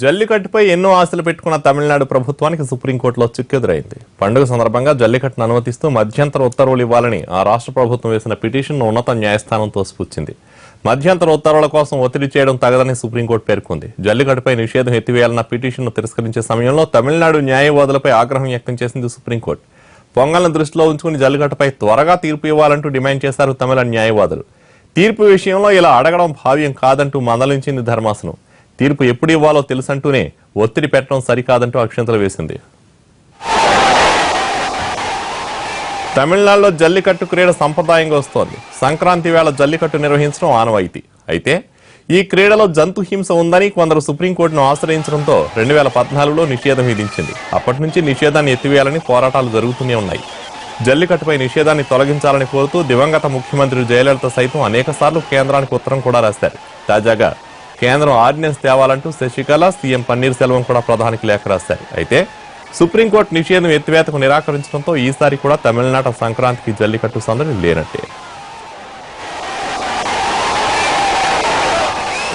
జల్లికట్టుపై ఎన్నో ఆశలు పెట్టుకున్న తమిళనాడు ప్రభుత్వానికి సుప్రీంకోర్టులో చిక్కెదురైంది. పండుగ సందర్భంగా జల్లికట్టును అనుమతిస్తూ మధ్యంతర ఉత్తర్వులు ఇవ్వాలని ఆ రాష్ట్ర ప్రభుత్వం వేసిన పిటిషన్ను ఉన్నత న్యాయస్థానం తోసిపుచ్చింది. మధ్యంతర ఉత్తర్వుల కోసం ఒత్తిడి చేయడం తగదని సుప్రీంకోర్టు పేర్కొంది. జల్లికట్టుపై నిషేధం ఎత్తివేయాలన్న పిటిషన్ను తిరస్కరించే సమయంలో తమిళనాడు న్యాయవాదులపై ఆగ్రహం వ్యక్తం చేసింది సుప్రీంకోర్టు. పొంగల్ను దృష్టిలో ఉంచుకుని జల్లికట్టుపై త్వరగా తీర్పు ఇవ్వాలంటూ డిమాండ్ చేశారు తమిళ న్యాయవాదులు. తీర్పు విషయంలో ఇలా అడగడం భావ్యం కాదంటూ మందలించింది ధర్మాసనం. తీర్పు ఎప్పుడు ఇవ్వాలో తెలుసంటూనే ఒత్తిడి పెట్టడం సరికాదంటూ అక్షంతలు వేసింది. తమిళనాడులో జల్లికట్టు క్రీడ సంప్రదాయంగా వస్తోంది. సంక్రాంతి వేళ జల్లికట్టు నిర్వహించడం ఆనవాయితీ. అయితే ఈ క్రీడలో జంతు హింస ఉందని కొందరు సుప్రీంకోర్టును ఆశ్రయించడంతో 2014లో నిషేధం విధించింది. అప్పటి నుంచి నిషేధాన్ని ఎత్తివేయాలని పోరాటాలు జరుగుతూనే ఉన్నాయి. జల్లికట్టుపై నిషేధాన్ని తొలగించాలని కోరుతూ దివంగత ముఖ్యమంత్రి జయలలిత సైతం అనేకసార్లు కేంద్రానికి ఉత్తరం కూడా రాశారు. తాజాగా కేంద్రం ఆర్డినెన్స్ తేవాలంటూ శశికళ, సీఎం పన్నీర్ సెల్వం కూడా ప్రధానికి లేఖ రాశారు. అయితే సుప్రీంకోర్టు నిషేధం ఎత్తివేతకు నిరాకరించడంతో ఈసారి కూడా తమిళనాడు సంక్రాంతికి జల్లికట్టు సందడి లేనట్టే.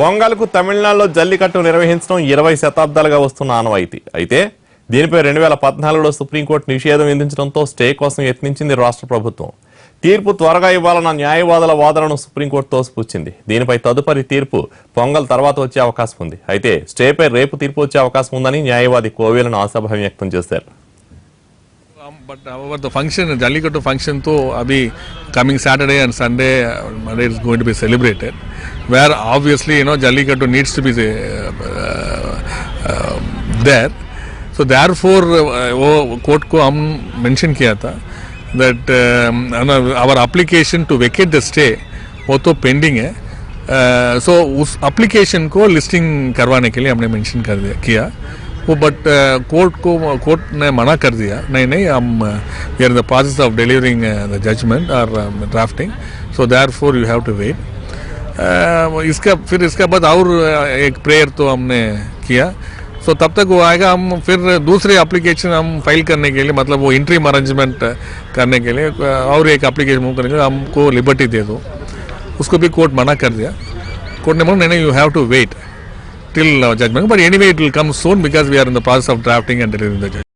పొంగల్కు తమిళనాడులో జల్లికట్టు నిర్వహించడం 20 శతాబ్దాలుగా వస్తున్న ఆనవాయితీ. అయితే దీనిపై 2014లో సుప్రీంకోర్టు నిషేధం విధించడంతో స్టే కోసం యత్నించింది రాష్ట్ర ప్రభుత్వం. తీర్పు త్వరగా ఇవ్వాలన్న న్యాయవాదుల వాదనను సుప్రీంకోర్టు తోసిపుచ్చింది. దీనిపై తదుపరి తీర్పు పొంగల్ తర్వాత వచ్చే అవకాశం ఉంది. అయితే స్టేపై రేపు తీర్పు వచ్చే అవకాశం ఉందని న్యాయవాది కోవెలను ఆశాభావం వ్యక్తం చేశారు. But however, the function, Jallikattu function, to abhi coming Saturday and Sunday, Monday is going to be celebrated. Where obviously, Jallikattu needs to be there. So therefore, court ko hum mention kiya tha that our application to vacate the stay वो तो pending है. So उस application को listing करवाने के लिए हमने mention कर दिया किया वो, बट कोर्ट ने मना कर दिया. नहीं हम we are in the process of delivering the judgment or drafting, so therefore you have to wait. इसका बाद और एक प्रेयर तो हमने किया. सो तब तक वो आएगा. हम फिर दूसरे एप्लीकेशन हम फाइल करने के लिए, मतलब वो इंट्रीम अरेंजमेंट करने के लिए और एक एप्लीकेशन मूव करने के लिए हमको लिबर्टी दे दो. उसको भी कोर्ट मना कर दिया. कोर्ट ने बोला नहीं, you have to wait till judgment, but anyway it will come soon because we are in the process of drafting and delivering the judgment.